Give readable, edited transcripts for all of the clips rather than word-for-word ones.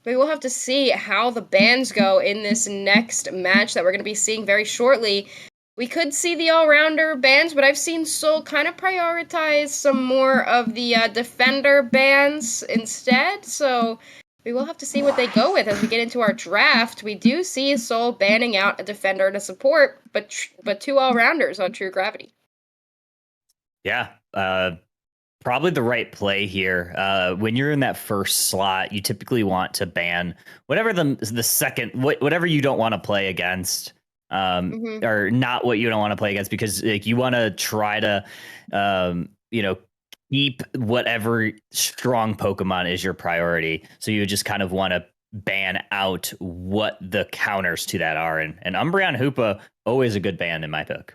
We will have to see how the bans go in this next match that we're going to be seeing very shortly. We could see the all-rounder bans, but I've seen Seoul kind of prioritize some more of the defender bans instead, so we will have to see what they go with as we get into our draft. We do see Seoul banning out a defender and a support, but two all-rounders on True Gravity. Yeah, probably the right play here. When you're in that first slot, you typically want to ban whatever the second, whatever you don't want to play against, or not what you don't want to play against, because like you want to try to, keep whatever strong Pokemon is your priority. So you just kind of want to ban out what the counters to that are. And Umbreon Hoopa, always a good ban in my book.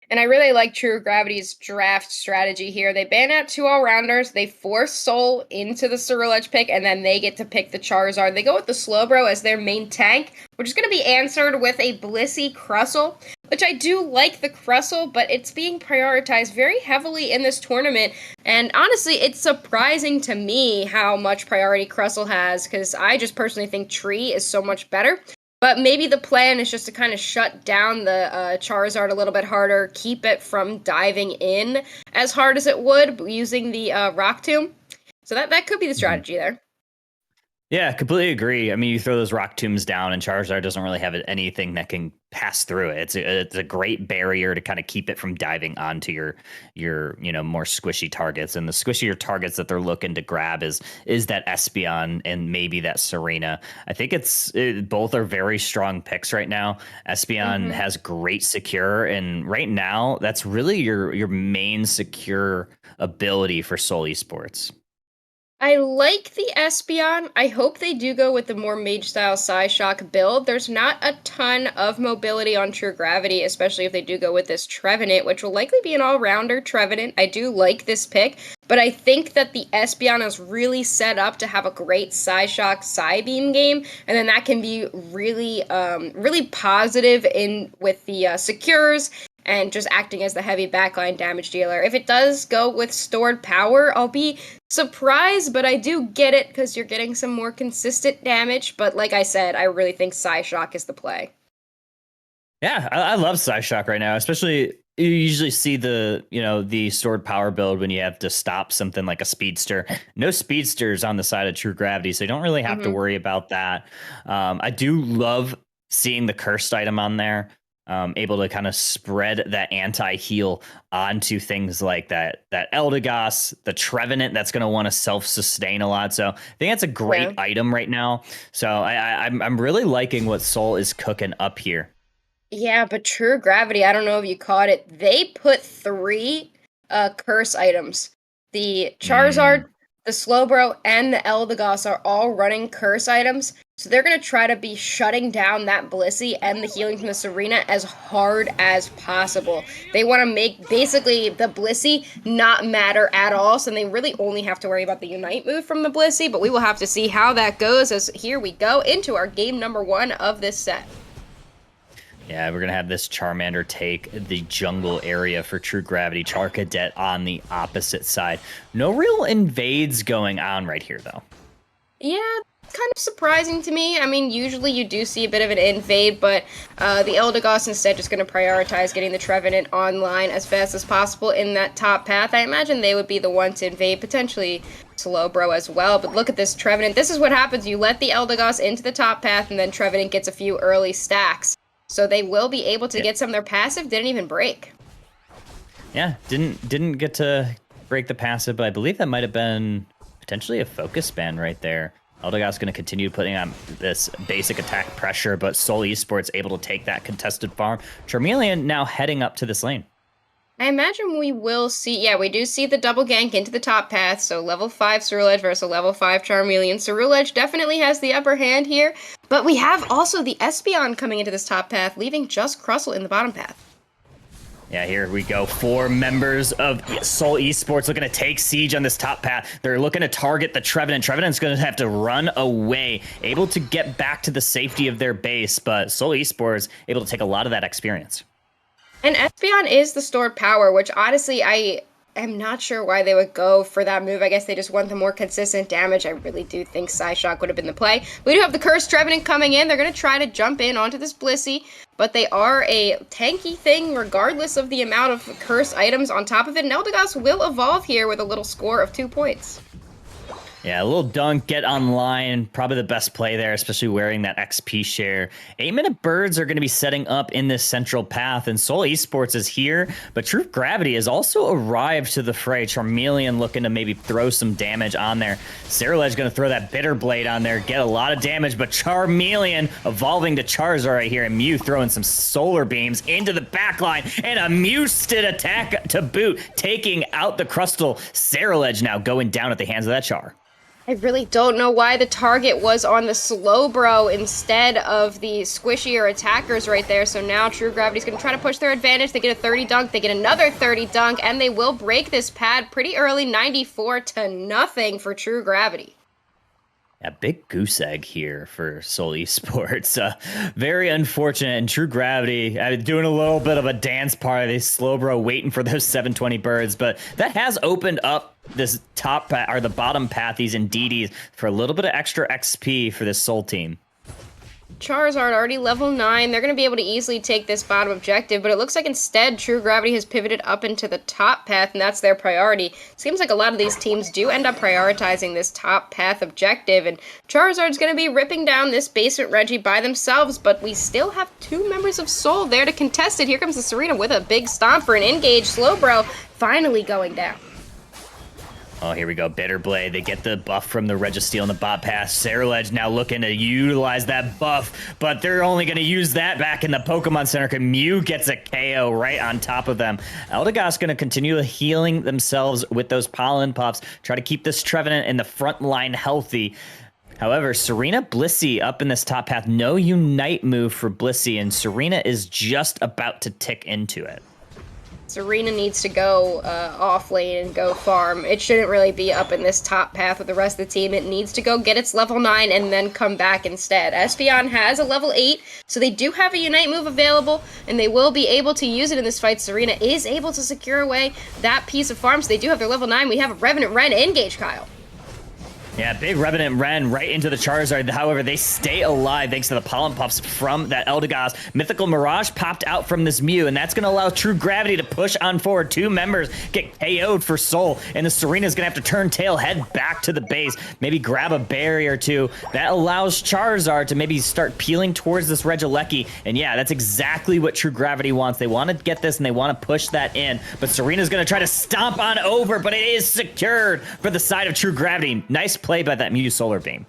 And I really like True Gravity's draft strategy here. They ban out two all-rounders, they force Soul into the Ceruledge pick, and then they get to pick the Charizard. They go with the Slowbro as their main tank, which is going to be answered with a Blissey Crustle, which I do like the Crustle, but it's being prioritized very heavily in this tournament. And honestly, it's surprising to me how much priority Crustle has, because I just personally think Tree is so much better. But maybe the plan is just to kind of shut down the Charizard a little bit harder, keep it from diving in as hard as it would using the Rock Tomb. So that could be the strategy there. Yeah, completely agree. I mean, you throw those Rock Tombs down, and Charizard doesn't really have anything that can pass through it. It's a great barrier to kind of keep it from diving onto your more squishy targets. And the squishier targets that they're looking to grab is that Espeon and maybe that Serena. I think both are very strong picks right now. Espeon has great secure, and right now that's really your main secure ability for Seoul Esports. I like the Espeon. I hope they do go with the more mage-style Psyshock build. There's not a ton of mobility on True Gravity, especially if they do go with this Trevenant, which will likely be an all-rounder Trevenant. I do like this pick, but I think that the Espeon is really set up to have a great Psyshock Psybeam game, and then that can be really, really positive in with the secures and just acting as the heavy backline damage dealer. If it does go with stored power, I'll be surprised, but I do get it because you're getting some more consistent damage. But like I said, I really think Psyshock is the play. Yeah, I love Psyshock right now, especially you usually see the stored power build when you have to stop something like a speedster. No speedsters on the side of True Gravity, so you don't really have to worry about that. I do love seeing the cursed item on there. Able to kind of spread that anti-heal onto things like that Eldegoss, the Trevenant that's going to want to self-sustain a lot. So I think that's a great item right now. So I'm really liking what Soul is cooking up here. Yeah, but True Gravity, I don't know if you caught it. They put 3 curse items. The Charizard, the Slowbro, and the Eldegoss are all running curse items. So they're going to try to be shutting down that Blissey and the healing from the Serena as hard as possible. They want to make basically the Blissey not matter at all, so they really only have to worry about the Unite move from the Blissey, but we will have to see how that goes as here we go into our game number 1 of this set. Yeah, we're going to have this Charmander take the jungle area for True Gravity. Charcadet on the opposite side. No real invades going on right here, though. Yeah, kind of surprising to me. I mean, usually you do see a bit of an invade, but the Eldegoss instead just going to prioritize getting the Trevenant online as fast as possible in that top path. I imagine they would be the one to invade, potentially Slowbro as well, but look at this Trevenant. This is what happens. You let the Eldegoss into the top path, and then Trevenant gets a few early stacks. So they will be able to get some. Their passive didn't even break. Yeah, didn't get to break the passive, but I believe that might have been potentially a focus ban right there. Eldegoss going to continue putting on this basic attack pressure, but Seoul Esports able to take that contested farm. Charmeleon now heading up to this lane. I imagine we will see, yeah, we do see the double gank into the top path, so level 5 Ceruledge versus a level 5 Charmeleon. Ceruledge definitely has the upper hand here, but we have also the Espeon coming into this top path, leaving just Crustle in the bottom path. Yeah, here we go. 4 members of Seoul Esports looking to take siege on this top path. They're looking to target the Trevenant. Trevenant's going to have to run away, able to get back to the safety of their base, but Seoul Esports able to take a lot of that experience. And Espeon is the stored power, which honestly, I am not sure why they would go for that move. I guess they just want the more consistent damage. I really do think Psyshock would have been the play. We do have the Cursed Trevenant coming in. They're going to try to jump in onto this Blissey, but they are a tanky thing regardless of the amount of Curse items on top of it. And Eldegoss will evolve here with a little score of 2 points. Yeah, a little dunk, get online, probably the best play there, especially wearing that XP share. 8-minute birds are going to be setting up in this central path, and S8UL Esports is here, but True Gravity has also arrived to the fray. Charmeleon looking to maybe throw some damage on there. Cerulege going to throw that Bitter Blade on there, get a lot of damage, but Charmeleon evolving to Charizard right here, and Mew throwing some solar beams into the backline, and a Mewsted attack to boot, taking out the Crustal. Cerulege now going down at the hands of that Char. I really don't know why the target was on the Slowbro instead of the squishier attackers right there. So now True Gravity's going to try to push their advantage. They get a 30 dunk, they get another 30 dunk, and they will break this pad pretty early, 94-0 for True Gravity. A big goose egg here for S8UL Esports. Very unfortunate. And True Gravity doing a little bit of a dance party. Slowbro waiting for those 720 birds, but that has opened up this top or the bottom pathies and DDs for a little bit of extra XP for this S8UL team. Charizard already level 9. They're going to be able to easily take this bottom objective, but it looks like instead True Gravity has pivoted up into the top path, and that's their priority. Seems like a lot of these teams do end up prioritizing this top path objective, and Charizard's going to be ripping down this basement Reggie by themselves, but we still have 2 members of S8UL there to contest it. Here comes the Serena with a big stomp for an engage. Slowbro finally going down. Oh, here we go. Bitter Blade. They get the buff from the Registeel in the bot pass. Cerulege now looking to utilize that buff, but they're only going to use that back in the Pokemon Center because Mew gets a KO right on top of them. Eldegoss going to continue healing themselves with those pollen puffs, try to keep this Trevenant in the front line healthy. However, Serena Blissey up in this top path. No Unite move for Blissey, and Serena is just about to tick into it. Serena needs to go off lane and go farm. It shouldn't really be up in this top path with the rest of the team. It needs to go get its level 9 and then come back instead. Espeon has a level 8, so they do have a Unite move available, and they will be able to use it in this fight. Serena is able to secure away that piece of farm, so they do have their level 9. We have a Revenant Ren engage, Kyle. Yeah, big Revenant Ren right into the Charizard. However, they stay alive thanks to the Pollen Puffs from that Eldegoss. Mythical Mirage popped out from this Mew, and that's going to allow True Gravity to push on forward. 2 members get KO'd for S8UL, and the Serena's going to have to turn tail, head back to the base, maybe grab a berry or 2. That allows Charizard to maybe start peeling towards this Regieleki, and yeah, that's exactly what True Gravity wants. They want to get this, and they want to push that in, but Serena's going to try to stomp on over, but it is secured for the side of True Gravity. Nice play by that Mew Solar Beam.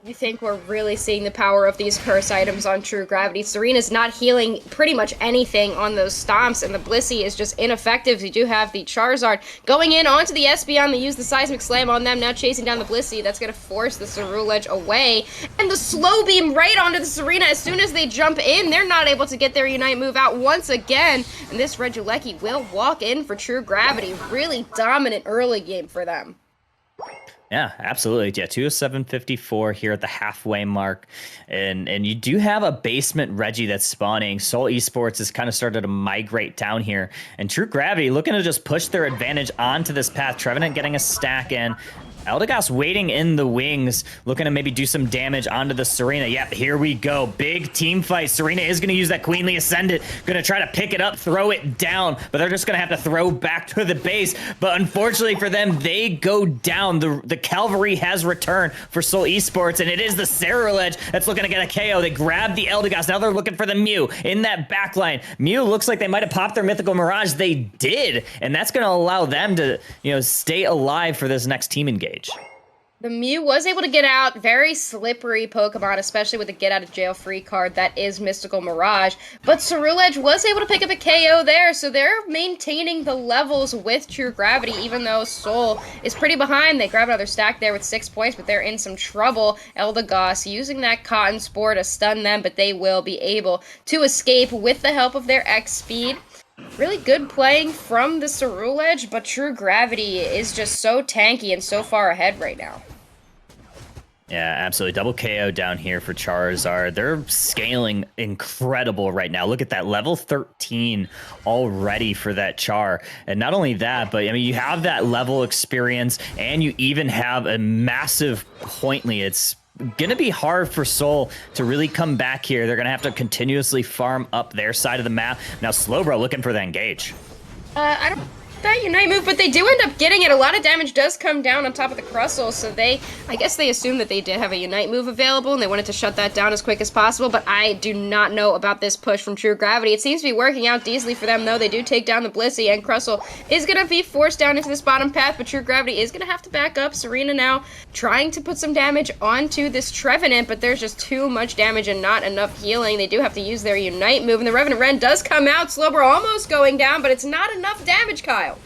I think we're really seeing the power of these curse items on True Gravity. Serena's not healing pretty much anything on those stomps, and the Blissey is just ineffective. You do have the Charizard going in onto the Espeon. They use the Seismic Slam on them, now chasing down the Blissey. That's going to force the Cerulege away. And the Slow Beam right onto the Serena. As soon as they jump in, they're not able to get their Unite move out once again. And this Regieleki will walk in for True Gravity. Really dominant early game for them. Yeah, absolutely. Yeah, 207.54 here at the halfway mark. And you do have a basement Reggie that's spawning. S8UL Esports has kind of started to migrate down here. And True Gravity looking to just push their advantage onto this path. Trevenant getting a stack in. Eldegoss waiting in the wings, looking to maybe do some damage onto the Serena. Yep, here we go. Big team fight. Serena is going to use that Queenly Ascendant. Going to try to pick it up, throw it down, but they're just going to have to throw back to the base. But unfortunately for them, they go down. The cavalry has returned for S8UL Esports, and it is the Cerulege that's looking to get a KO. They grab the Eldegoss. Now they're looking for the Mew in that backline. Mew looks like they might have popped their Mythical Mirage. They did, and that's going to allow them to, stay alive for this next team engage. The Mew was able to get out. Very slippery Pokemon, especially with the get out of jail free card that is Mystical Mirage. But Cerulege was able to pick up a KO there, so they're maintaining the levels with True Gravity, even though S8UL is pretty behind. They grab another stack there with 6 points, but they're in some trouble. Eldegoss using that Cotton Spore to stun them, but they will be able to escape with the help of their X speed. Really good playing from the Cerulege, but True Gravity is just so tanky and so far ahead right now. Yeah, absolutely. Double KO down here for Charizard. They're scaling incredible right now. Look at that, level 13 already for that Char. And not only that, but I mean, you have that level experience and you even have a massive point lead. It's going to be hard for Soul to really come back here. They're going to have to continuously farm up their side of the map. Now, Slowbro looking for the engage. I don't that Unite move, but they do end up getting it. A lot of damage does come down on top of the Crustle, so I guess they assumed that they did have a Unite move available, and they wanted to shut that down as quick as possible, but I do not know about this push from True Gravity. It seems to be working out decently for them, though. They do take down the Blissey, and Crustle is going to be forced down into this bottom path, but True Gravity is going to have to back up. Serena now trying to put some damage onto this Trevenant, but there's just too much damage and not enough healing. They do have to use their Unite move, and the Revenant Ren does come out. Slowbro almost going down, but it's not enough damage, Kyle.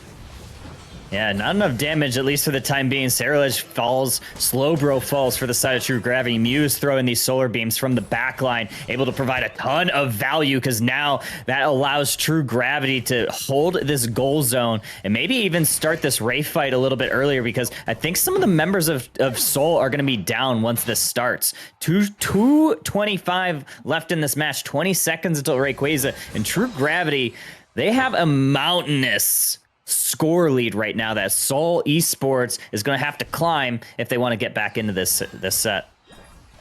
Yeah, not enough damage, at least for the time being. Saralej falls, Slowbro falls for the side of True Gravity. Mew's throwing these solar beams from the back line, able to provide a ton of value because now that allows True Gravity to hold this goal zone and maybe even start this Ray fight a little bit earlier because I think some of the members of Soul are going to be down once this starts. 2:25 left in this match, 20 seconds until Rayquaza, and True Gravity, they have a mountainous score lead right now that Seoul Esports is going to have to climb if they want to get back into this set.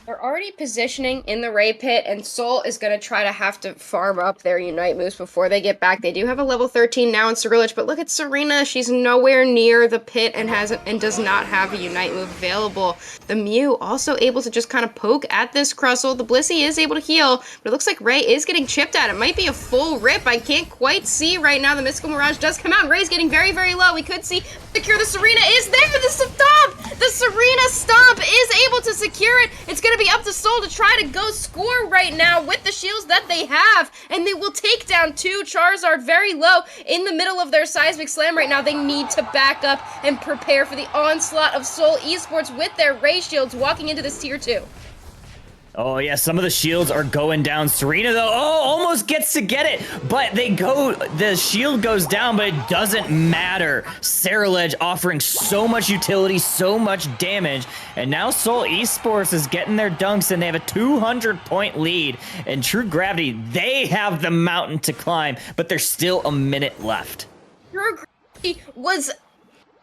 They're already positioning in the Ray Pit, and Soul is going to try to have to farm up their Unite moves before they get back. They do have a level 13 now in Cyrillich, but look at Serena. She's nowhere near the pit and does not have a Unite move available. The Mew also able to just kind of poke at this Crustle. The Blissey is able to heal, but it looks like Ray is getting chipped at. It might be a full rip. I can't quite see right now. The Mystical Mirage does come out, and Ray's getting very, very low. We could see secure. The Serena is there. The Stomp! The Serena Stomp is able to secure it. It's going to be up to Soul to try to go score right now with the shields that they have, and they will take down two Charizard very low in the middle of their Seismic Slam right now. They need to back up and prepare for the onslaught of Soul Esports with their Ray shields walking into this tier 2. Oh, yeah, some of the shields are going down. Serena, though, almost gets to get it, but the shield goes down, but it doesn't matter. Saralej offering so much utility, so much damage, and now Soul Esports is getting their dunks, and they have a 200-point lead. And True Gravity, they have the mountain to climb, but there's still a minute left. True Gravity was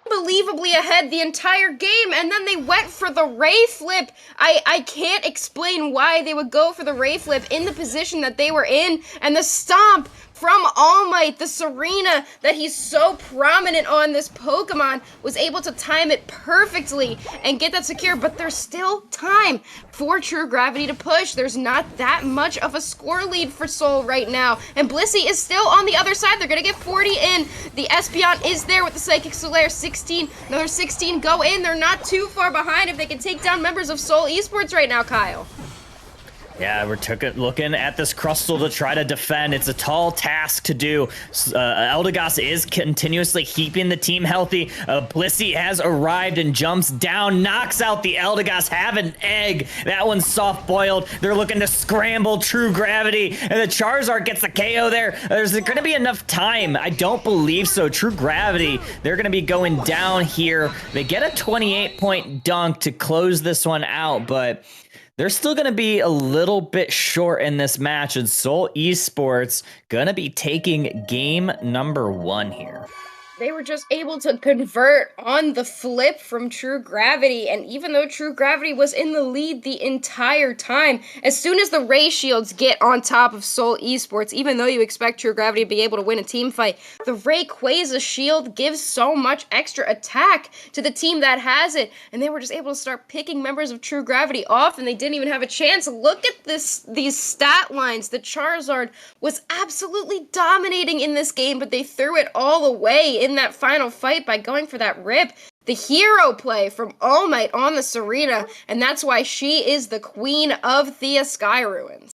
unbelievably ahead the entire game, and then they went for the Ray flip. I can't explain why they would go for the Ray flip in the position that they were in, and the Stomp from All Might, the Serena that he's so prominent on this Pokemon, was able to time it perfectly and get that secure, but there's still time for True Gravity to push. There's not that much of a score lead for Soul right now, and Blissey is still on the other side. They're gonna get 40 in. The Espeon is there with the Psychic Solaire. 16, another 16 go in. They're not too far behind if they can take down members of Soul Esports right now, Kyle. Yeah, we're looking at this Crustle to try to defend. It's a tall task to do. Eldegoss is continuously keeping the team healthy. Blissey has arrived and jumps down, knocks out the Eldegoss. Have an egg. That one's soft-boiled. They're looking to scramble True Gravity, and the Charizard gets the KO there. There's going to be enough time. I don't believe so. True Gravity, they're going to be going down here. They get a 28-point dunk to close this one out, but they're still going to be a little bit short in this match, and Soul Esports going to be taking game number 1 here. They were just able to convert on the flip from True Gravity, and even though True Gravity was in the lead the entire time, as soon as the Ray Shields get on top of Soul Esports, even though you expect True Gravity to be able to win a team fight, the Rayquaza shield gives so much extra attack to the team that has it, and they were just able to start picking members of True Gravity off, and they didn't even have a chance. Look at these stat lines. The Charizard was absolutely dominating in this game, but they threw it all away in that final fight by going for that rip. The hero play from All Might on the Serena, and that's why she is the queen of Thea Sky Ruins.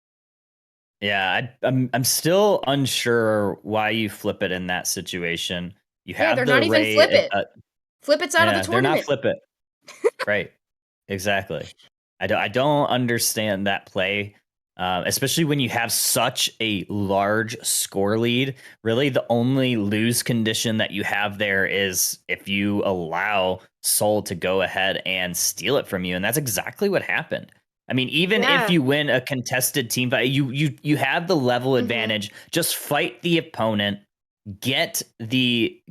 Yeah, I'm still unsure why you flip it in that situation. You have they're the not even Ray, flip it. Flip it's out of the they're tournament. not flip it. Right, exactly. I don't understand that play. especially when you have such a large score lead. Really, the only lose condition that you have there is if you allow Seoul to go ahead and steal it from you, and that's exactly what happened. I mean, even if Yeah. you win a contested team fight, you have the level Hmm. advantage. Just fight the opponent, get the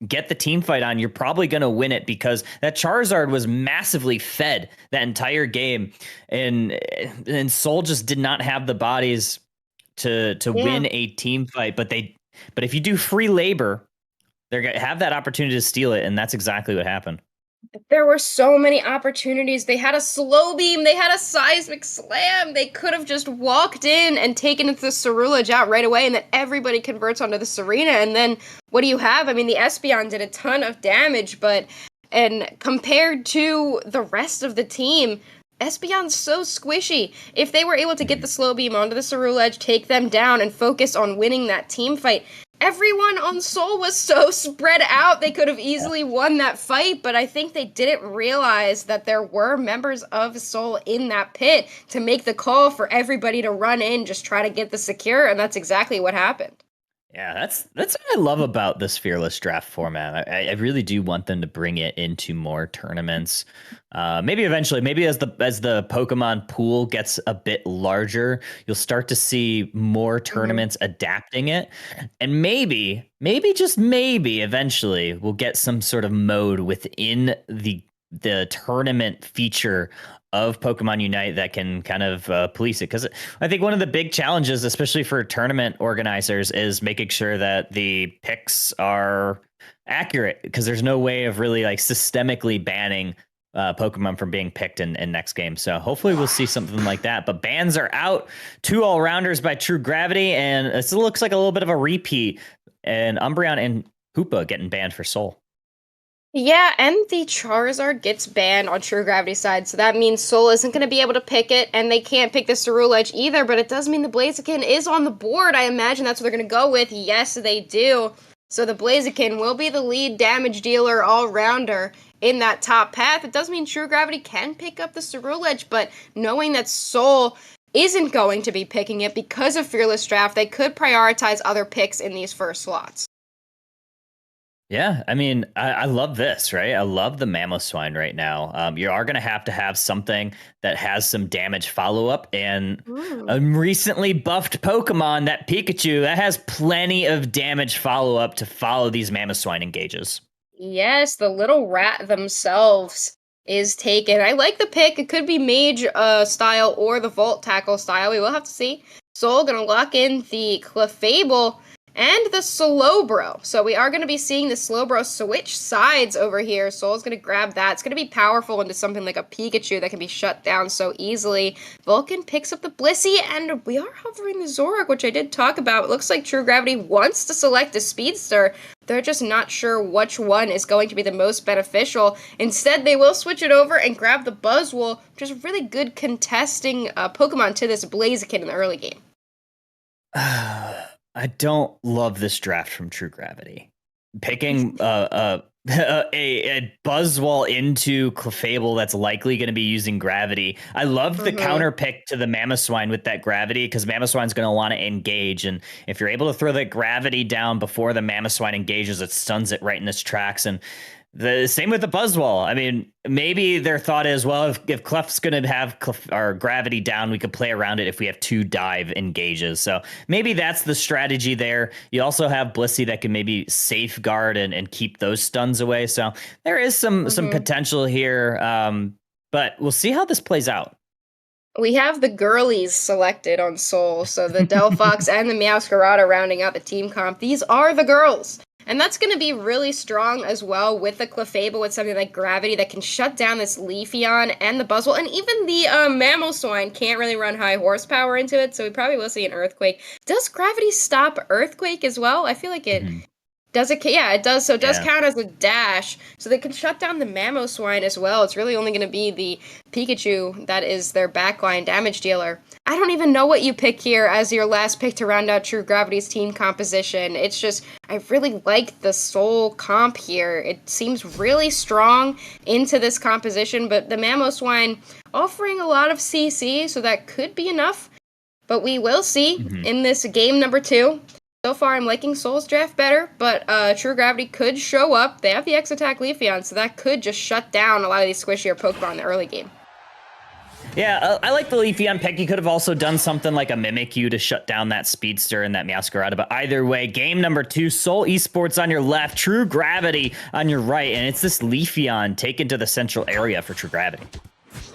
get the team fight on, you're probably going to win it because that Charizard was massively fed that entire game, and Soul just did not have the bodies to Yeah. win a team fight. But if you do free labor, they're gonna have that opportunity to steal it, and that's exactly what happened. There were so many opportunities. They had a slow beam, they had a seismic slam. They could have just walked in and taken the Cerulege out right away, and then everybody converts onto the Serena. And then what do you have? I mean, the Espeon did a ton of damage, but and compared to the rest of the team, Espeon's so squishy. If they were able to get Mhm. the slow beam onto the Cerulege, take them down, and focus on winning that team fight, everyone on Seoul was so spread out. They could have easily won that fight, but I think they didn't realize that there were members of Seoul in that pit to make the call for everybody to run in, just try to get the secure, and that's exactly what happened. Yeah, that's what I love about this fearless draft format. I really do want them to bring it into more tournaments. Maybe eventually, maybe as the Pokemon pool gets a bit larger, you'll start to see more Hmm. tournaments adapting it, and maybe just maybe eventually we'll get some sort of mode within the tournament feature of Pokemon Unite that can kind of police it. Because I think one of the big challenges, especially for tournament organizers, is making sure that the picks are accurate. Because there's no way of really like systemically banning Pokemon from being picked in next game. So hopefully we'll see something like that. But bans are out. 2 all rounders by True Gravity, and it looks like a little bit of a repeat. And Umbreon and Hoopa getting banned for Soul. Yeah, and the Charizard gets banned on True Gravity's side, so that means Soul isn't going to be able to pick it, and they can't pick the Cerulege either, but it does mean the Blaziken is on the board. I imagine that's what they're going to go with. Yes, they do. So the Blaziken will be the lead damage dealer all-rounder in that top path. It does mean True Gravity can pick up the Cerulege, but knowing that Soul isn't going to be picking it because of Fearless Draft, they could prioritize other picks in these first slots. Yeah, I mean, I love this, right? I love the Mamoswine right now. You are going to have something that has some damage follow up, and Hmm. a recently buffed Pokemon, that Pikachu, that has plenty of damage follow up to follow these Mamoswine engages. Yes, the little rat themselves is taken. I like the pick. It could be mage style or the Volt Tackle style. We will have to see. Soul gonna lock in the Clefable and the Slowbro. So we are gonna be seeing the Slowbro switch sides over here. Soul's gonna grab that. It's gonna be powerful into something like a Pikachu that can be shut down so easily. Vulcan picks up the Blissey, and we are hovering the Zoroark, which I did talk about. It looks like True Gravity wants to select a Speedster. They're just not sure which one is going to be the most beneficial. Instead, they will switch it over and grab the Buzzwole, which is a really good contesting Pokemon to this Blaziken in the early game. I don't love this draft from True Gravity. Picking a Buzzwall into Clefable that's likely going to be using Gravity. I love the Mm-hmm. counter pick to the Mamoswine with that Gravity because Mamoswine's going to want to engage. And if you're able to throw that Gravity down before the Mamoswine engages, it stuns it right in its tracks. And the same with the Buzzwall. I mean, maybe their thought is, well, if Clef's going to have our Gravity down, we could play around it if we have 2 dive engages. So maybe that's the strategy there. You also have Blissey that can maybe safeguard and keep those stuns away. So there is some Mm-hmm. potential here, but we'll see how this plays out. We have the girlies selected on Soul, so the Delphox and the Meowscarada rounding out the team comp. These are the girls. And that's going to be really strong as well with the Clefable, with something like Gravity that can shut down this Leafeon and the Buzzwole. And even the Mamoswine can't really run high horsepower into it, so we probably will see an Earthquake. Does Gravity stop Earthquake as well? I feel like it Mhm. does it? Yeah, it does. So it does Yeah. count as a dash. So they can shut down the Mamoswine as well. It's really only going to be the Pikachu that is their backline damage dealer. I don't even know what you pick here as your last pick to round out True Gravity's team composition. It's just, I really like the Soul comp here. It seems really strong into this composition, but the Mamoswine offering a lot of CC, so that could be enough. But we will see Mhm. in this game number 2. So far, I'm liking Soul's draft better, but True Gravity could show up. They have the X-Attack Leafeon, so that could just shut down a lot of these squishier Pokemon in the early game. Yeah, I like the Leafeon pick. You could have also done something like a Mimikyu to shut down that Speedster and that Meowscarada. But either way, game number 2, Soul Esports on your left, True Gravity on your right. And it's this Leafeon taken to the central area for True Gravity.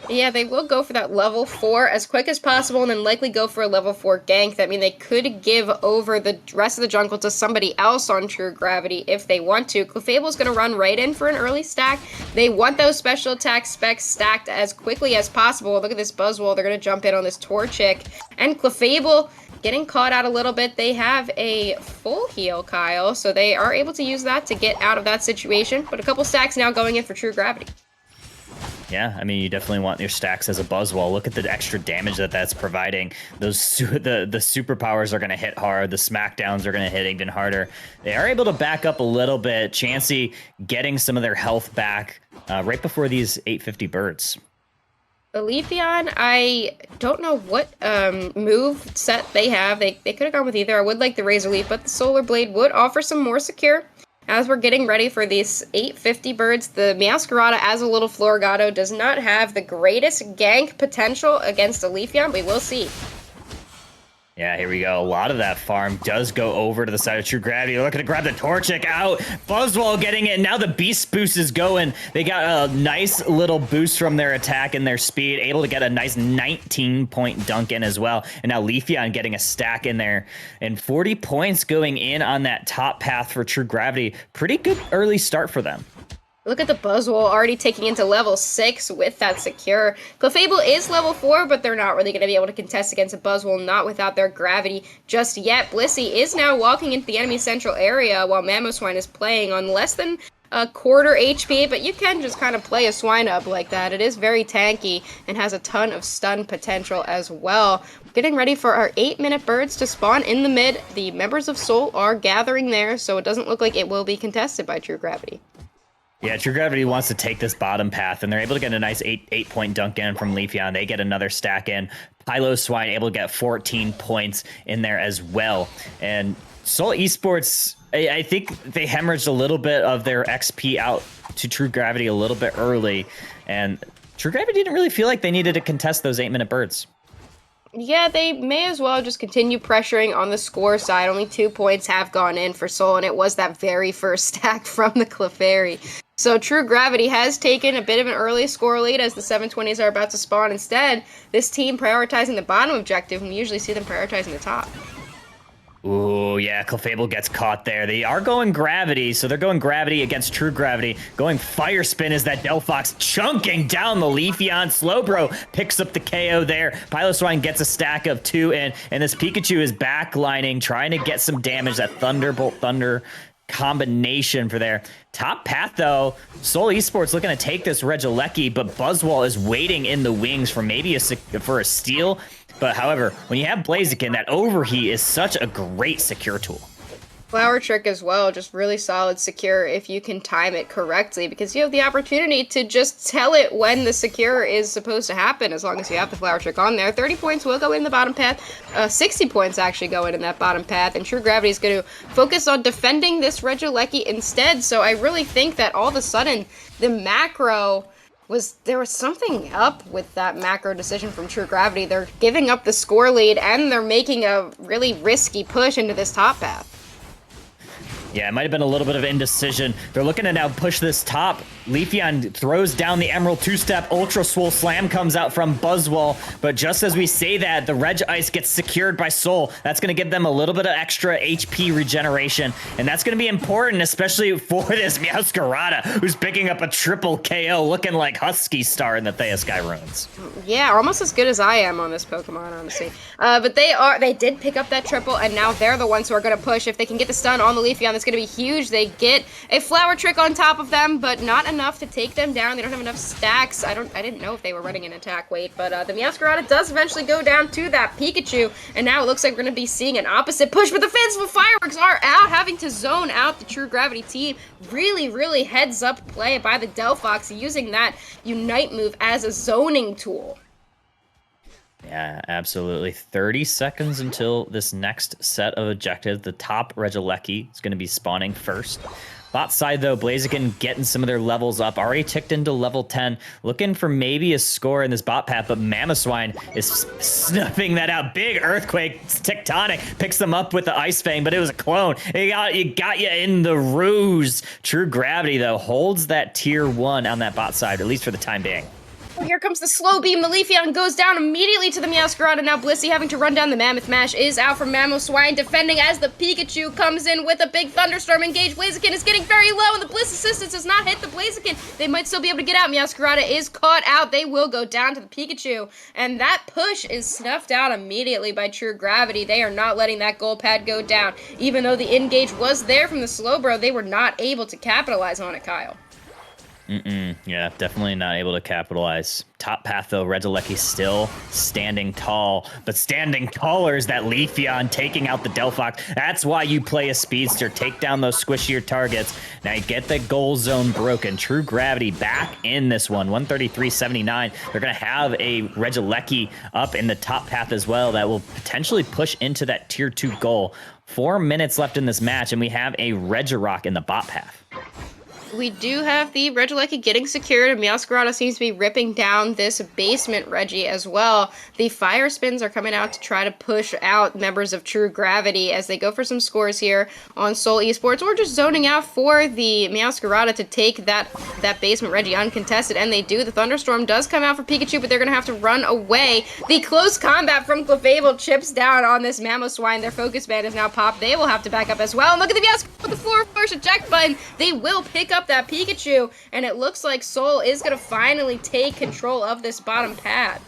Yeah, they will go for that level 4 as quick as possible and then likely go for a level 4 gank. That means they could give over the rest of the jungle to somebody else on True Gravity if they want to. Clefable's going to run right in for an early stack. They want those special attack specs stacked as quickly as possible. Look at this Buzzwole. They're going to jump in on this Torchic. And Clefable getting caught out a little bit. They have a full heal, Kyle, so they are able to use that to get out of that situation. But a couple stacks now going in for True Gravity. Yeah, I mean, you definitely want your stacks as a Buzzwole. Look at the extra damage that's providing. Those the superpowers are going to hit hard. The smackdowns are going to hit even harder. They are able to back up a little bit. Chansey getting some of their health back right before these 850 birds. The Leafeon, I don't know what move set they have. They could have gone with either. I would like the Razor Leaf, but the Solar Blade would offer some more secure. As we're getting ready for these 850 birds, the Meowscarada as a little Floragato does not have the greatest gank potential against a Leafeon. We will see. Yeah, here we go. A lot of that farm does go over to the side of True Gravity. They're looking to grab the Torchic out. Buzzwole getting it. Now the Beast Boost is going. They got a nice little boost from their attack and their speed. Able to get a nice 19-point dunk in as well. And now Leafeon getting a stack in there. And 40 points going in on that top path for True Gravity. Pretty good early start for them. Look at the Buzzwole already taking into level 6 with that secure. Clefable is level 4, but they're not really going to be able to contest against a Buzzwole, not without their gravity just yet. Blissey is now walking into the enemy central area while Mamoswine is playing on less than a quarter HP, but you can just kind of play a Swine up like that. It is very tanky and has a ton of stun potential as well. Getting ready for our 8-minute birds to spawn in the mid. The members of Soul are gathering there, so it doesn't look like it will be contested by True Gravity. Yeah, True Gravity wants to take this bottom path, and they're able to get a nice 8-point dunk in from Leafeon. They get another stack in. Piloswine able to get 14 points in there as well. And Soul Esports, I think they hemorrhaged a little bit of their XP out to True Gravity a little bit early, and True Gravity didn't really feel like they needed to contest those 8-minute birds. Yeah, they may as well just continue pressuring on the score side. Only 2 points have gone in for Soul, and it was that very first stack from the Clefairy. So True Gravity has taken a bit of an early score lead as the 720s are about to spawn. Instead, this team prioritizing the bottom objective, and we usually see them prioritizing the top. Ooh, yeah, Clefable gets caught there. They are going Gravity, so they're going Gravity against True Gravity. Going Fire Spin as that Delphox chunking down the Leafeon. Slowbro picks up the KO there. Piloswine gets a stack of 2 in, and this Pikachu is backlining, trying to get some damage. That Thunderbolt Thunder combination for their top path, though. Soul Esports looking to take this Regieleki, but Buzzwole is waiting in the wings for maybe for a steal. But however, when you have Blaziken, that overheat is such a great secure tool. Flower Trick as well, just really solid secure if you can time it correctly, because you have the opportunity to just tell it when the secure is supposed to happen as long as you have the Flower Trick on there. 30 points will go in the bottom path, 60 points actually go in that bottom path, and True Gravity is going to focus on defending this Regieleki instead. So I really think that all of a sudden the macro there was something up with that macro decision from True Gravity. They're giving up the score lead and they're making a really risky push into this top path. Yeah, it might have been a little bit of indecision. They're looking to now push this top. Leafeon throws down the Emerald 2-step. Ultra Swole Slam comes out from Buzzwole. But just as we say that, the Reg Ice gets secured by Soul. That's going to give them a little bit of extra HP regeneration. And that's going to be important, especially for this Meowscarada, who's picking up a triple KO, looking like Husky Star in the Theosky Ruins. Yeah, almost as good as I am on this Pokemon, honestly. But they did pick up that triple, and now they're the ones who are going to push. If they can get the stun on the Leafeon, that's going to be huge. They get a Flower Trick on top of them, but not enough to take them down. They don't have enough stacks. I didn't know if they were running an attack weight, but the Meowscarada does eventually go down to that Pikachu, and now it looks like we're going to be seeing an opposite push, but the Fanciful Fireworks are out, having to zone out the True Gravity team. Really, really heads-up play by the Delphox, using that Unite move as a zoning tool. Yeah, absolutely. 30 seconds until this next set of objectives. The top Regieleki is going to be spawning first. Bot side, though, Blaziken getting some of their levels up. Already ticked into level 10. Looking for maybe a score in this bot path, but Mamoswine is snuffing that out. Big Earthquake, Tectonic, picks them up with the Ice Fang, but it was a clone. It got you in the ruse. True Gravity, though, holds that tier 1 on that bot side, at least for the time being. Oh, here comes the slow beam. The Leafeon goes down immediately to the Meowscarada. Now Blissey having to run down. The Mammoth Mash is out from Mamoswine, defending as the Pikachu comes in with a big Thunderstorm. Engage. Blaziken is getting very low, and the Bliss Assistance does not hit the Blaziken. They might still be able to get out. Meowscarada is caught out. They will go down to the Pikachu, and that push is snuffed out immediately by True Gravity. They are not letting that goal pad go down. Even though the Engage was there from the Slowbro, they were not able to capitalize on it, Kyle. Yeah, definitely not able to capitalize. Top path, though, Regieleki still standing tall, but standing taller is that Leafeon taking out the Delphox. That's why you play a Speedster. Take down those squishier targets. Now you get the goal zone broken. True Gravity back in this one, 133.79. They're going to have a Regieleki up in the top path as well that will potentially push into that tier 2 goal. 4 minutes left in this match, and we have a Regirock in the bot path. We do have the Regieleki getting secured, and Meowscarada seems to be ripping down this basement Reggie as well. The Fire Spins are coming out to try to push out members of True Gravity as they go for some scores here on S8UL Esports, or just zoning out for the Meowscarada to take that basement Reggie uncontested, and they do. The Thunderstorm does come out for Pikachu, but they're going to have to run away. The close combat from Clefable chips down on this Mamoswine. Their Focus Band is now popped. They will have to back up as well. And look at the Meowscarada with the floor first eject button. They will pick up that Pikachu, and it looks like S8UL is going to finally take control of this bottom pad.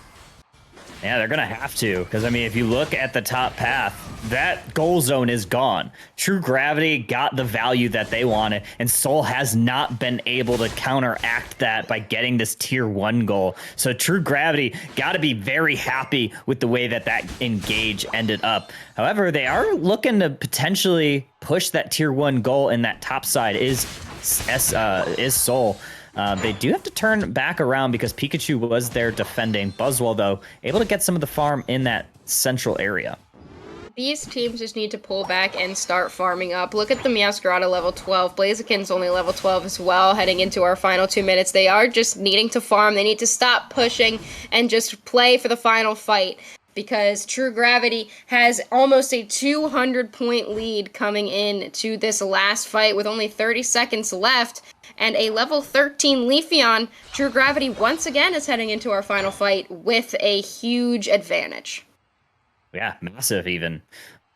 Yeah, they're going to have to, because, I mean, if you look at the top path, that goal zone is gone. True Gravity got the value that they wanted, and S8UL has not been able to counteract that by getting this tier 1 goal. So True Gravity got to be very happy with the way that engage ended up. However, they are looking to potentially push that tier 1 goal in that top side is S8UL. They do have to turn back around because Pikachu was there defending. Buzzwole, though, able to get some of the farm in that central area. These teams just need to pull back and start farming up. Look at the Meowscarada level 12. Blaziken's only level 12 as well, heading into our final 2 minutes. They are just needing to farm. They need to stop pushing and just play for the final fight, because True Gravity has almost a 200-point lead coming in to this last fight with only 30 seconds left. And a level 13 Leafeon. True Gravity once again is heading into our final fight with a huge advantage. Yeah, massive even.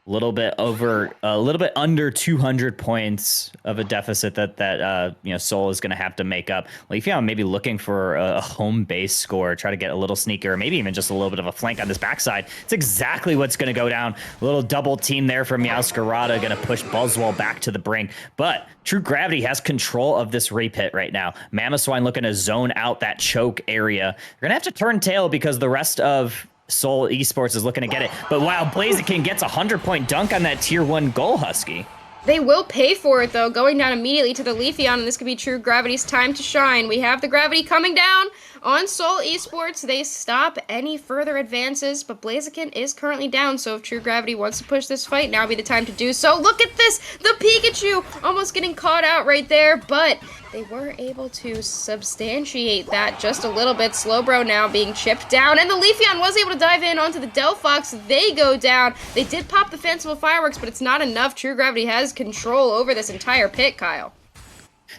A little bit under 200 points of a deficit that S8UL is going to have to make up. Leafeon maybe looking for a home base score, try to get a little sneaker, or maybe even just a little bit of a flank on this backside. It's exactly what's going to go down. A little double team there from Meowscarada, going to push Buzzwole back to the brink. But True Gravity has control of this repit right now. Mamoswine looking to zone out that choke area. They're going to have to turn tail because the rest of S8UL Esports is looking to get it. But wow, Blaziken gets a 100-point dunk on that tier 1 goal, Husky. They will pay for it, though, going down immediately to the Leafeon, and this could be True Gravity's time to shine. We have the Gravity coming down on S8UL Esports. They stop any further advances, but Blaziken is currently down, so if True Gravity wants to push this fight, now would be the time to do so. Look at this! The Pikachu almost getting caught out right there, but they were able to substantiate that just a little bit. Slowbro now being chipped down, and the Leafeon was able to dive in onto the Delphox. They go down. They did pop the fanciful fireworks, but it's not enough. True Gravity has control over this entire pit, Kyle.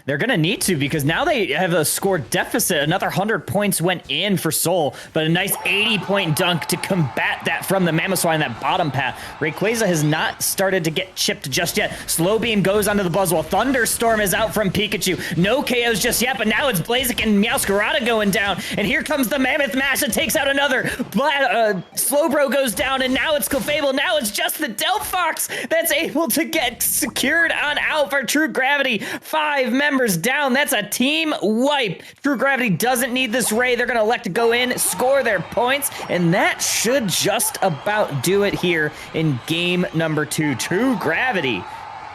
They're going to need to, because now they have a score deficit. Another 100 points went in for S8UL, but a nice 80-point dunk to combat that from the Mamoswine in that bottom path. Rayquaza has not started to get chipped just yet. Slow Beam goes onto the Buzzwole. Thunderstorm is out from Pikachu. No KOs just yet, but now it's Blaziken and Meowscarada going down. And here comes the Mammoth Mash that takes out another. Slowbro goes down, and now it's Clefable. Now it's just the Delphox that's able to get secured on out for True Gravity. 5 members down. That's a team wipe. True Gravity doesn't need this Ray. They're going to elect to go in, score their points, and that should just about do it here in game number 2. True Gravity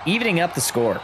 evening up the score.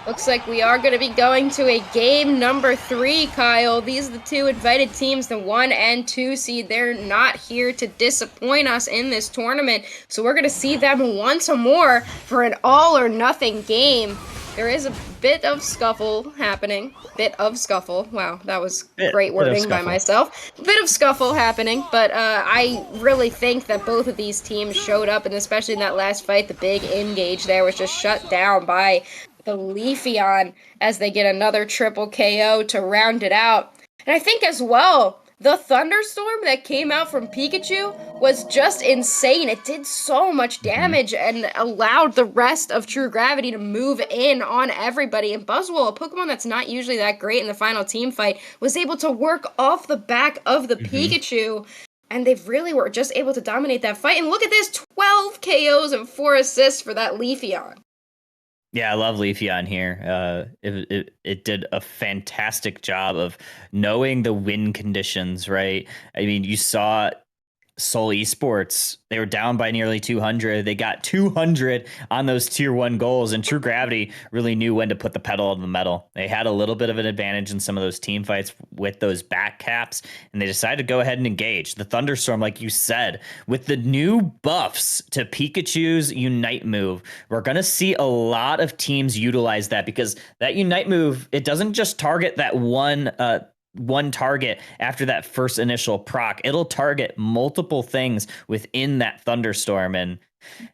Looks like we are going to be going to a game number 3, Kyle. These are the two invited teams, the 1 and 2 seed. They're not here to disappoint us in this tournament. So we're going to see them once more for an all or nothing game. There is a bit of scuffle happening. Bit of scuffle. Wow, that was great Bit of wording by scuffle. myself. Bit of scuffle happening, but I really think that both of these teams showed up, and especially in that last fight, the big INGAGE there was just shut down by the Leafeon as they get another triple KO to round it out. And I think as well, the thunderstorm that came out from Pikachu was just insane. It did so much Mhm. damage and allowed the rest of True Gravity to move in on everybody. And Buzzwole, a Pokemon that's not usually that great in the final team fight, was able to work off the back of the Mhm. Pikachu. And they really were just able to dominate that fight. And look at this, 12 KOs and 4 assists for that Leafeon. Yeah, I love Leafeon here. It did a fantastic job of knowing the win conditions, right? I mean, you saw Seoul Esports, they were down by nearly 200. They got 200 on those tier 1 goals, and True Gravity really knew when to put the pedal to the metal. They had a little bit of an advantage in some of those team fights with those back caps, and they decided to go ahead and engage. The Thunderstorm, like you said, with the new buffs to Pikachu's Unite move, we're going to see a lot of teams utilize that, because that Unite move, it doesn't just target that one target after that first initial proc. It'll target multiple things within that thunderstorm, and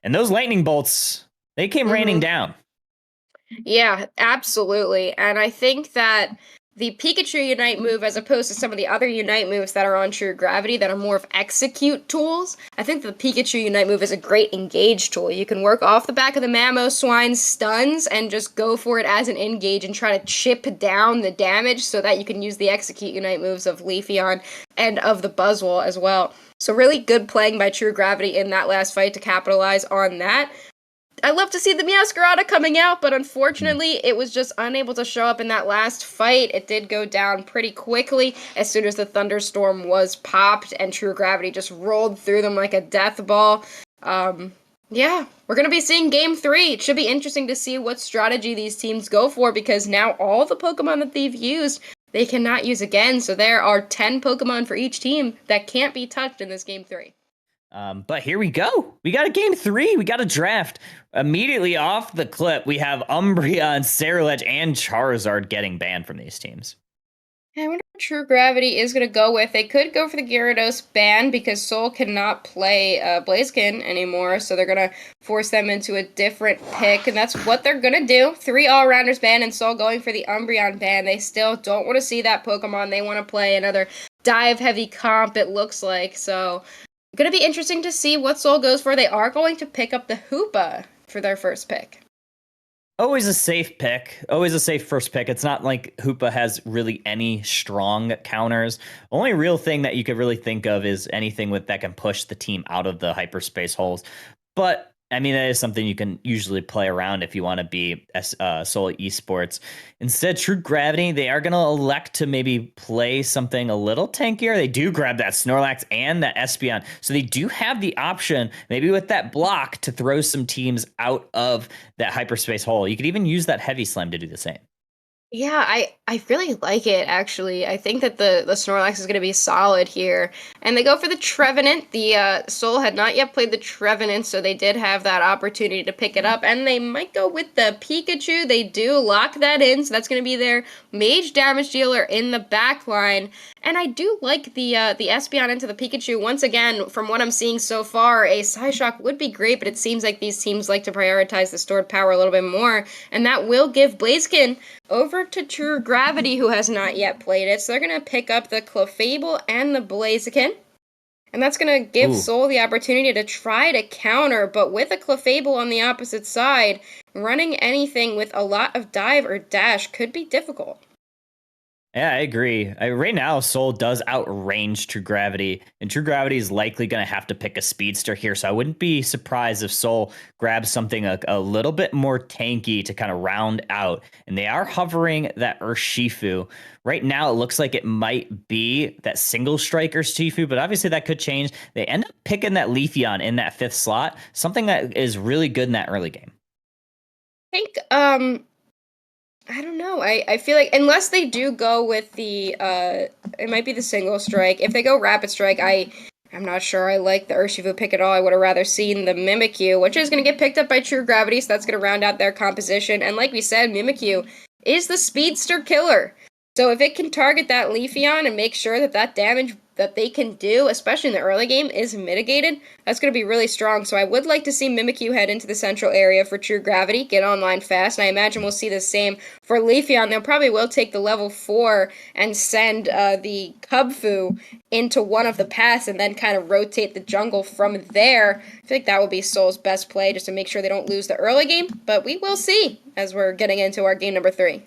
those lightning bolts, they came raining Mm-hmm. down. Yeah, absolutely. And I think that the Pikachu Unite move, as opposed to some of the other Unite moves that are on True Gravity that are more of execute tools, I think the Pikachu Unite move is a great engage tool. You can work off the back of the Mamoswine's stuns and just go for it as an engage and try to chip down the damage so that you can use the execute Unite moves of Leafeon and of the Buzzwole as well. So really good playing by True Gravity in that last fight to capitalize on that. I love to see the Meowscarada coming out, but unfortunately, it was just unable to show up in that last fight. It did go down pretty quickly as soon as the thunderstorm was popped, and True Gravity just rolled through them like a death ball. Yeah, we're going to be seeing Game 3. It should be interesting to see what strategy these teams go for, because now all the Pokemon that they've used, they cannot use again. So there are 10 Pokemon for each team that can't be touched in this Game 3. But here we go. We got a game 3. We got a draft. Immediately off the clip, we have Umbreon, and Ceruledge, and Charizard getting banned from these teams. I wonder what True Gravity is going to go with. They could go for the Gyarados ban because Soul cannot play Blaziken anymore, so they're going to force them into a different pick, and that's what they're going to do. 3 All-Rounders ban and Soul going for the Umbreon ban. They still don't want to see that Pokemon. They want to play another dive-heavy comp, it looks like, so going to be interesting to see what Soul goes for. They are going to pick up the Hoopa for their first pick. Always a safe pick. Always a safe first pick. It's not like Hoopa has really any strong counters. Only real thing that you could really think of is anything with that can push the team out of the hyperspace holes. But I mean, that is something you can usually play around if you want to be Soul Esports. Instead, True Gravity, they are going to elect to maybe play something a little tankier. They do grab that Snorlax and that Espeon. So they do have the option, maybe with that block, to throw some teams out of that hyperspace hole. You could even use that Heavy Slam to do the same. Yeah, I really like it actually. I think that the Snorlax is going to be solid here. And they go for the Trevenant. The Soul had not yet played the Trevenant, so they did have that opportunity to pick it up. And they might go with the Pikachu. They do lock that in, so that's going to be their mage damage dealer in the back line. And I do like the Espeon into the Pikachu. Once again, from what I'm seeing so far, a Psyshock would be great, but it seems like these teams like to prioritize the stored power a little bit more. And that will give Blaziken over to True Gravity, who has not yet played it. So they're going to pick up the Clefable and the Blaziken. And that's going to give Ooh. Soul the opportunity to try to counter, but with a Clefable on the opposite side, running anything with a lot of dive or dash could be difficult. Yeah, I agree. Right now, Soul does outrange True Gravity, and True Gravity is likely going to have to pick a speedster here. So I wouldn't be surprised if Soul grabs something a little bit more tanky to kind of round out. And they are hovering that Urshifu. Right now, it looks like it might be that single striker Shifu, but obviously that could change. They end up picking that Leafeon in that 5th slot, something that is really good in that early game. I think I don't know. I feel like unless they do go with the it might be the single strike. If they go rapid strike, I'm not sure I like the Urshifu pick at all. I would have rather seen the Mimikyu, which is going to get picked up by True Gravity, so that's going to round out their composition. And like we said, Mimikyu is the speedster killer. So if it can target that Leafeon and make sure that that damage that they can do, especially in the early game, is mitigated, that's going to be really strong. So I would like to see Mimikyu head into the central area for True Gravity, get online fast, and I imagine we'll see the same for Leafeon. They'll probably will take the level 4 and send the Kubfu into one of the paths and then kind of rotate the jungle from there. I think that will be Seoul's best play just to make sure they don't lose the early game, but we will see as we're getting into our game number 3.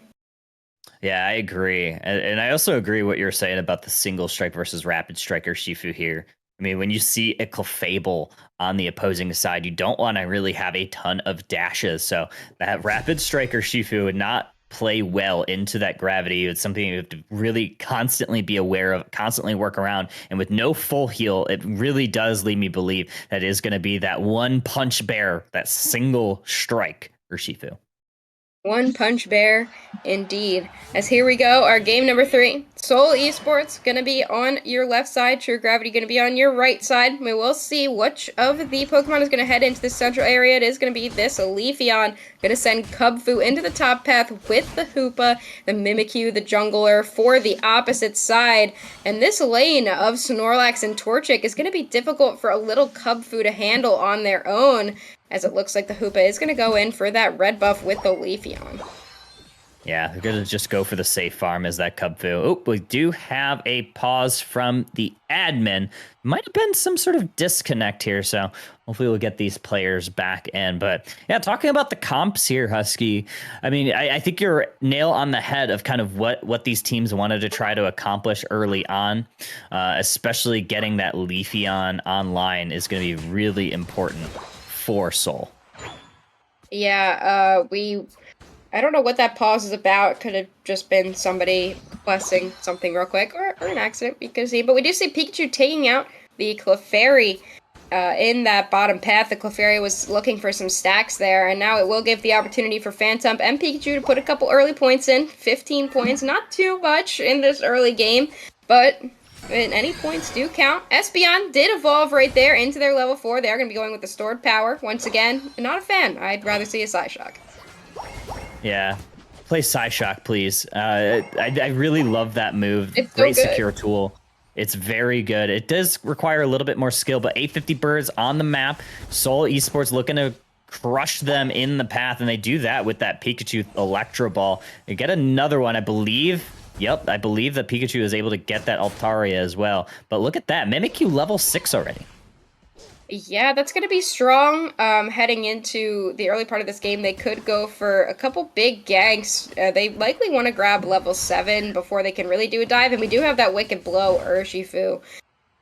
Yeah, I agree. And I also agree what you're saying about the single strike versus rapid striker Shifu here. I mean, when you see a Clefable on the opposing side, you don't want to really have a ton of dashes. So that rapid striker Shifu would not play well into that gravity. It's something you have to really constantly be aware of, constantly work around. And with no full heal, it really does lead me believe that is going to be that one punch bear, that single strike for Shifu. One punch bear, indeed. As here we go, our game number 3. Seoul Esports gonna be on your left side. True Gravity gonna be on your right side. We will see which of the Pokemon is gonna head into the central area. It is gonna be this Leafeon. Gonna send Kubfu into the top path with the Hoopa, the Mimikyu, the Jungler for the opposite side. And this lane of Snorlax and Torchic is gonna be difficult for a little Kubfu to handle on their own, as it looks like the Hoopa is going to go in for that red buff with the Leafeon. Yeah, they're going to just go for the safe farm as that Kubfu. Oh, we do have a pause from the admin. Might have been some sort of disconnect here, so hopefully we'll get these players back in. But yeah, talking about the comps here, Husky, I mean, I think you're nail on the head of kind of what these teams wanted to try to accomplish early on, especially getting that Leafeon online is going to be really important for Seoul. Yeah, I don't know what that pause is about. Could have just been somebody questing something real quick, or an accident, because but we do see Pikachu taking out the Clefairy in that bottom path. The Clefairy was looking for some stacks there, and now it will give the opportunity for Phantump and Pikachu to put a couple early points in. 15 points, not too much in this early game, but any points do count. Espeon did evolve right there into their level 4. They are going to be going with the stored power. Once again, not a fan. I'd rather see a Psyshock. Yeah. Play Psyshock, please. I really love that move. It's Great so good. secure tool. It's very good. It does require a little bit more skill, but 850 birds on the map. Seoul Esports looking to crush them in the path, and they do that with that Pikachu Electro Ball. They get another one, I believe. Yep, I believe that Pikachu is able to get that Altaria as well. But look at that. Mimikyu level 6 already. Yeah, that's going to be strong. Heading into the early part of this game, they could go for a couple big ganks. They likely want to grab level 7 before they can really do a dive, and we do have that Wicked Blow Urshifu.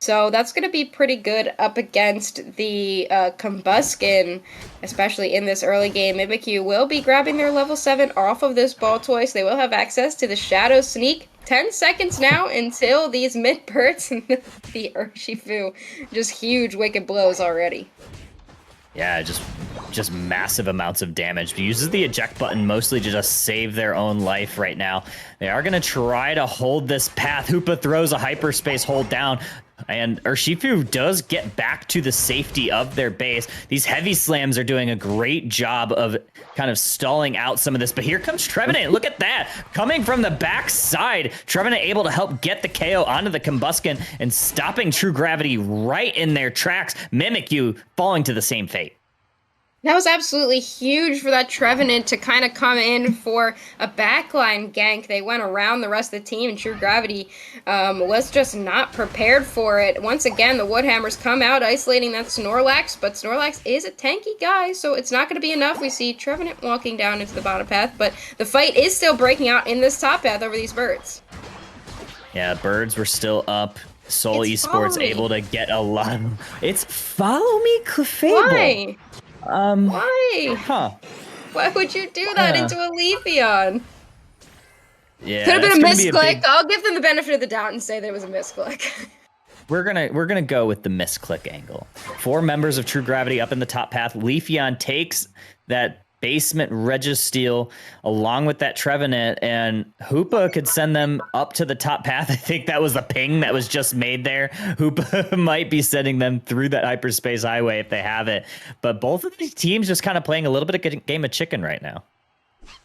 So that's going to be pretty good up against the Combuskin, especially in this early game. Mimikyu will be grabbing their level 7 off of this ball toy, so they will have access to the Shadow Sneak. 10 seconds now until these mid-birds and the Urshifu. Just huge Wicked Blows already. Yeah, just massive amounts of damage. He uses the eject button mostly to just save their own life right now. They are going to try to hold this path. Hoopa throws a hyperspace hold down, and Urshifu does get back to the safety of their base. These heavy slams are doing a great job of kind of stalling out some of this, but here comes Trevenant. Look at that. Coming from the backside, Trevenant able to help get the KO onto the Combuskin and stopping True Gravity right in their tracks. Mimikyu falling to the same fate. That was absolutely huge for that Trevenant to kind of come in for a backline gank. They went around the rest of the team, and True Gravity was just not prepared for it. Once again, the Woodhammers come out, isolating that Snorlax, but Snorlax is a tanky guy, so it's not going to be enough. We see Trevenant walking down into the bottom path, but the fight is still breaking out in this top path over these birds. Yeah, birds were still up. Seoul Esports able to get a lot of... It's Follow Me Clefable. Why? Why? Huh. Why would you do that into a Leafeon? Yeah, could have been a misclick. I'll give them the benefit of the doubt and say there was a misclick. We're gonna go with the misclick angle. 4 members of True Gravity up in the top path. Leafeon takes that basement Registeel along with that Trevenant, and Hoopa could send them up to the top path. I think that was the ping that was just made there. Hoopa might be sending them through that hyperspace highway if they have it. But both of these teams just kind of playing a little bit of a game of chicken right now.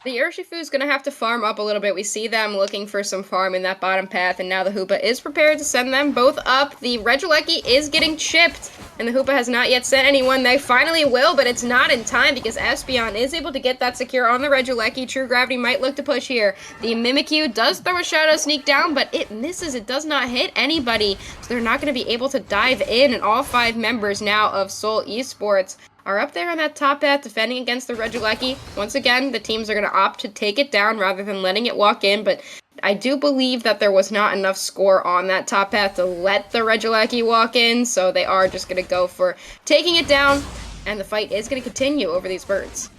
The Urshifu is going to have to farm up a little bit. We see them looking for some farm in that bottom path, and now the Hoopa is prepared to send them both up. The Regieleki is getting chipped, and the Hoopa has not yet sent anyone. They finally will, but it's not in time because Espeon is able to get that secure on the Regieleki. True Gravity might look to push here. The Mimikyu does throw a Shadow Sneak down, but it misses. It does not hit anybody, so they're not going to be able to dive in, and all 5 members now of Seoul Esports are up there on that top path defending against the Regieleki. Once again, the teams are going to opt to take it down rather than letting it walk in, but I do believe that there was not enough score on that top path to let the Regieleki walk in, so they are just going to go for taking it down, and the fight is going to continue over these birds.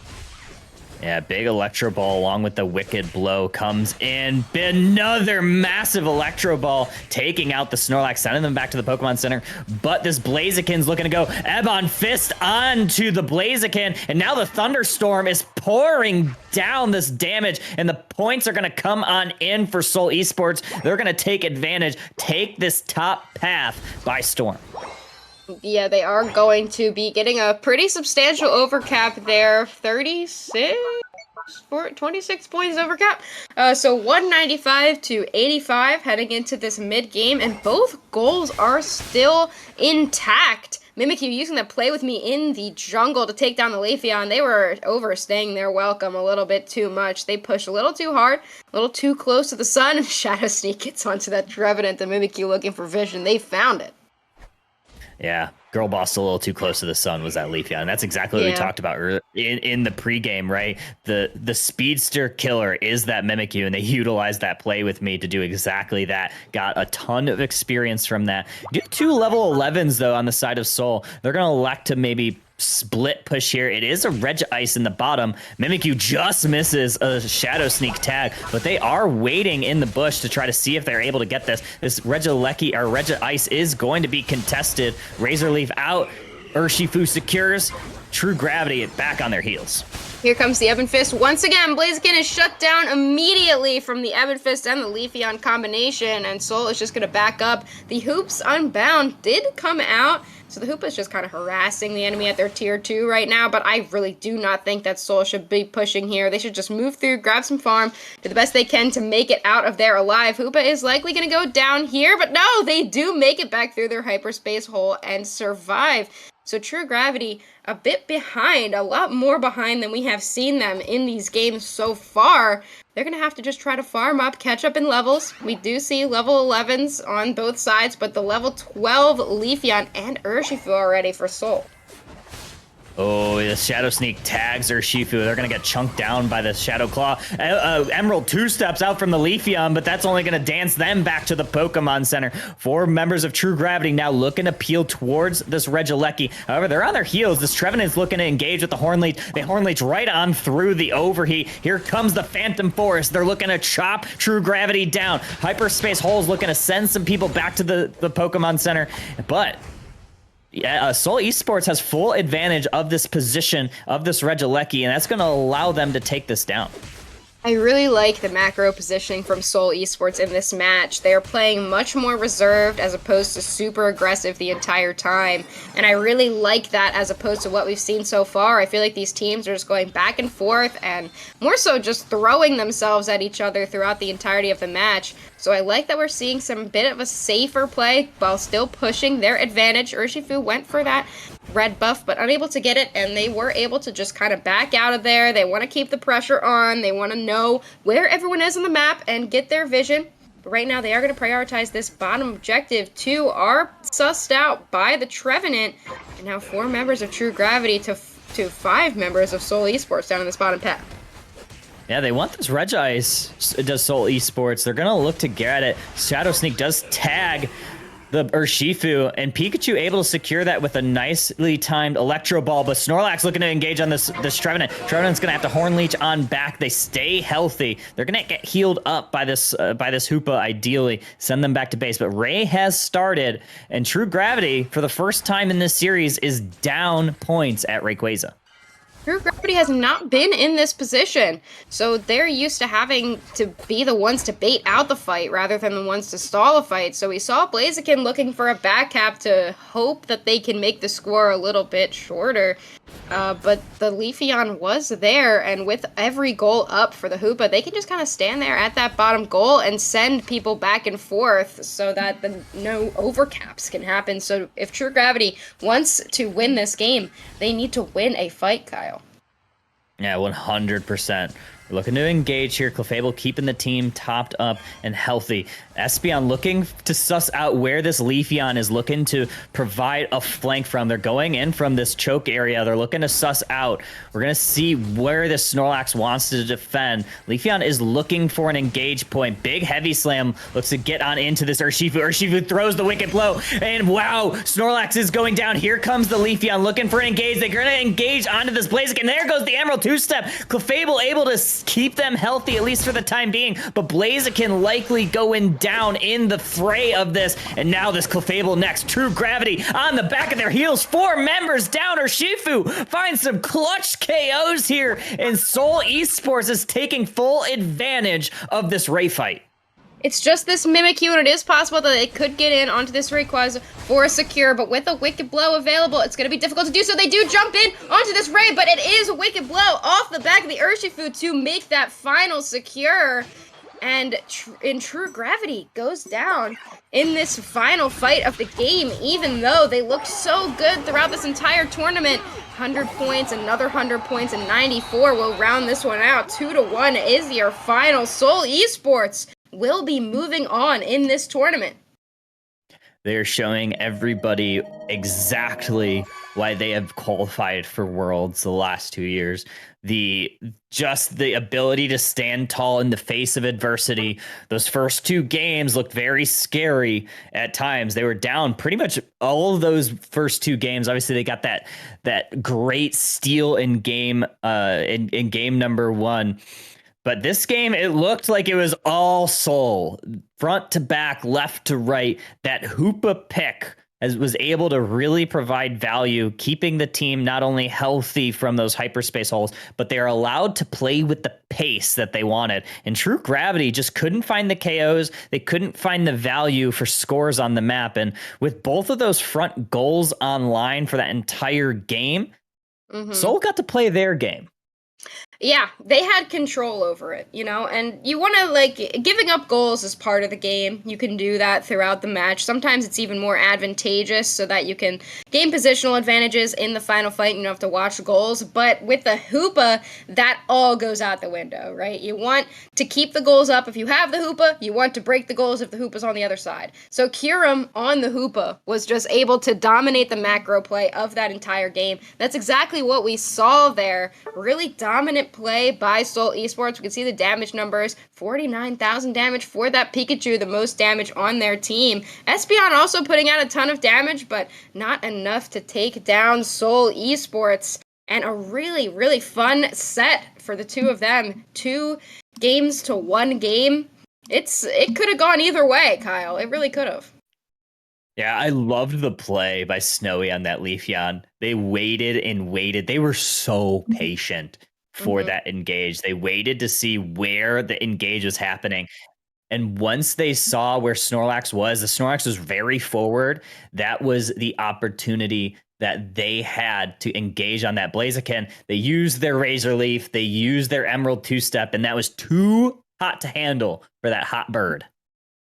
Yeah, big Electro Ball along with the Wicked Blow comes in. Another massive Electro Ball taking out the Snorlax, sending them back to the Pokemon Center. But this Blaziken's looking to go Ebon Fist onto the Blaziken. And now the Thunderstorm is pouring down this damage. And the points are going to come on in for Seoul Esports. They're going to take advantage, take this top path by storm. Yeah, they are going to be getting a pretty substantial overcap there. 26 points overcap. So 195 to 85 heading into this mid-game, and both goals are still intact. Mimikyu using the Play With Me in the jungle to take down the Leafeon. They were overstaying their welcome a little bit too much. They pushed a little too hard, a little too close to the sun, and Shadow Sneak gets onto that Trevenant. The Mimikyu looking for vision. They found it. Yeah, girl boss a little too close to the sun was that Leafeon. And that's exactly what we talked about in the pregame, right? The speedster killer is that Mimikyu, and they utilized that Play With Me to do exactly that. Got a ton of experience from that. Do 2 level 11s, though, on the side of Seoul. They're going to elect to maybe split push here. It is a Regice in the bottom. Mimikyu just misses a Shadow Sneak tag, but they are waiting in the bush to try to see if they're able to get this. This Regieleki or Regice is going to be contested. Razor Leaf out. Urshifu secures. True Gravity back on their heels. Here comes the Ebon Fist once again. Blaziken is shut down immediately from the Ebon Fist and the Leafeon combination, and Seoul is just going to back up. The Hoops Unbound did come out, so the Hoopa is just kind of harassing the enemy at their tier 2 right now, but I really do not think that Seoul should be pushing here. They should just move through, grab some farm, do the best they can to make it out of there alive. Hoopa is likely going to go down here, but no, they do make it back through their hyperspace hole and survive. So True Gravity a bit behind, a lot more behind than we have seen them in these games so far. They're going to have to just try to farm up, catch up in levels. We do see level 11s on both sides, but the level 12 Leafeon and Urshifu already for Seoul. Oh, the Shadow Sneak tags Urshifu. They're going to get chunked down by the Shadow Claw. Emerald 2 steps out from the Leafeon, but that's only going to dance them back to the Pokemon Center. 4 members of True Gravity now looking to peel towards this Regieleki. However, they're on their heels. This Trevenant's looking to engage with the Horn Leech. They Horn Leech right on through the Overheat. Here comes the Phantom Forest. They're looking to chop True Gravity down. Hyperspace Hole's looking to send some people back to the Pokemon Center, but yeah, Seoul Esports has full advantage of this position of this Regieleki, and that's going to allow them to take this down. I really like the macro positioning from Seoul Esports in this match. They are playing much more reserved as opposed to super aggressive the entire time. And I really like that as opposed to what we've seen so far. I feel like these teams are just going back and forth and more so just throwing themselves at each other throughout the entirety of the match. So I like that we're seeing some bit of a safer play while still pushing their advantage. Urshifu went for that red buff, but unable to get it, and they were able to just kind of back out of there. They want to keep the pressure on. They want to know where everyone is on the map and get their vision. But right now, they are going to prioritize this bottom objective. 2 are sussed out by the Trevenant, and now 4 members of True Gravity to 5 members of Seoul Esports down in this bottom path. Yeah, they want this Regice, does Seoul Esports. They're going to look to get it. Shadow Sneak does tag the Urshifu, and Pikachu able to secure that with a nicely timed Electro Ball, but Snorlax looking to engage on this Trevenant. Trevenant's going to have to Horn Leech on back. They stay healthy. They're going to get healed up by this Hoopa, ideally. Send them back to base, but Ray has started, and True Gravity, for the first time in this series, is down points at Rayquaza. True Gravity has not been in this position, so they're used to having to be the ones to bait out the fight rather than the ones to stall a fight. So we saw Blaziken looking for a back cap to hope that they can make the score a little bit shorter. But the Leafeon was there, and with every goal up for the Hoopa, they can just kind of stand there at that bottom goal and send people back and forth so that no overcaps can happen. So if True Gravity wants to win this game, they need to win a fight, Kyle. Yeah, 100%. We're looking to engage here. Clefable keeping the team topped up and healthy. Espeon looking to suss out where this Leafeon is looking to provide a flank from. They're going in from this choke area. They're looking to suss out. We're going to see where this Snorlax wants to defend. Leafeon is looking for an engage point. Big heavy slam looks to get on into this Urshifu. Urshifu throws the wicked blow. And wow, Snorlax is going down. Here comes the Leafeon looking for an engage. They're going to engage onto this Blaziken. There goes the Emerald two-step. Clefable able to keep them healthy, at least for the time being. But Blaziken likely going down in the fray of this. And now this Clefable next. True Gravity on the back of their heels. 4 members down. Urshifu finds some clutch KOs here. And S8UL Esports is taking full advantage of this Ray fight. It's just this Mimikyu, and it is possible that they could get in onto this Rayquaza for a secure, but with a Wicked Blow available, it's going to be difficult to do so. They do jump in onto this Ray, but it is a Wicked Blow off the back of the Urshifu to make that final secure. And in True Gravity goes down in this final fight of the game, even though they looked so good throughout this entire tournament. 100 points, another 100 points, and 94 will round this one out. 2-1 is your final. S8UL Esports will be moving on in this tournament. They're showing everybody exactly why they have qualified for Worlds the last 2 years. The ability to stand tall in the face of adversity. Those first 2 games looked very scary at times. They were down pretty much all of those first 2 games. Obviously, they got that great steal in game in game number 1. But this game, it looked like it was all S8UL, front to back, left to right. That Hoopa pick was able to really provide value, keeping the team not only healthy from those hyperspace holes, but they're allowed to play with the pace that they wanted. And True Gravity just couldn't find the KOs. They couldn't find the value for scores on the map. And with both of those front goals online for that entire game, S8UL got to play their game. Yeah, they had control over it, and you want to, giving up goals is part of the game. You can do that throughout the match. Sometimes it's even more advantageous so that you can gain positional advantages in the final fight and you don't have to watch the goals. But with the Hoopa, that all goes out the window, right? You want to keep the goals up if you have the Hoopa. You want to break the goals if the Hoopa's on the other side. So Kyurem on the Hoopa was just able to dominate the macro play of that entire game. That's exactly what we saw there. Really dominant play by S8UL Esports. We can see the damage numbers, 49,000 damage for that Pikachu, the most damage on their team. Espeon also putting out a ton of damage, but not enough to take down S8UL Esports. And a really, really fun set for the two of them. 2 games to 1 game. It could have gone either way, Kyle. It really could have. Yeah, I loved the play by Snowy on that Leafeon. They waited and waited. They were so patient for that engage. They waited to see where the engage was happening. And once they saw where Snorlax was, the Snorlax was very forward. That was the opportunity that they had to engage on that Blaziken. They used their Razor Leaf. They used their Emerald two-step, and that was too hot to handle for that hot bird.